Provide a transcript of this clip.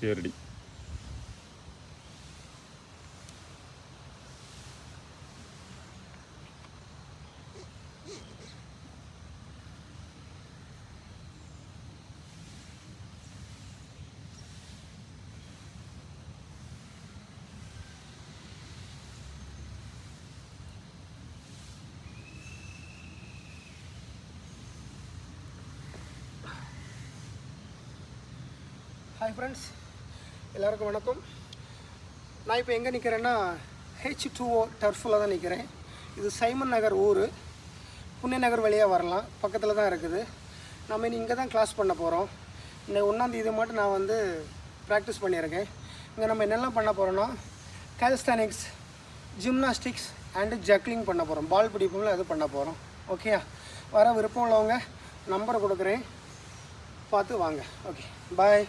சரிடி. Hi friends, எல்லாருக்கும் வணக்கம். நான் இப்போ எங்கே நிற்கிறேன்னா H2O டர்ஃபில் தான் நிற்கிறேன். இது சைமன் நகர் ஊர், புண்ணிய நகர் வழியாக வரலாம், பக்கத்தில் தான் இருக்குது. நம்ம இங்கே தான் கிளாஸ் பண்ண போகிறோம். இந்த 1ஆம் மட்டும் நான் வந்து ப்ராக்டிஸ் பண்ணியிருக்கேன். இங்கே நம்ம என்னெல்லாம் பண்ண போகிறோன்னா காலிஸ்தானிக்ஸ், ஜிம்னாஸ்டிக்ஸ் அண்டு ஜக்லிங் பண்ண போகிறோம். பால் பிடிப்புல அது பண்ண போகிறோம். ஓகே, வர விருப்பம் உள்ளவங்க நம்பரை கொடுக்குறேன், பார்த்து வாங்க. ஓகே, பாய்.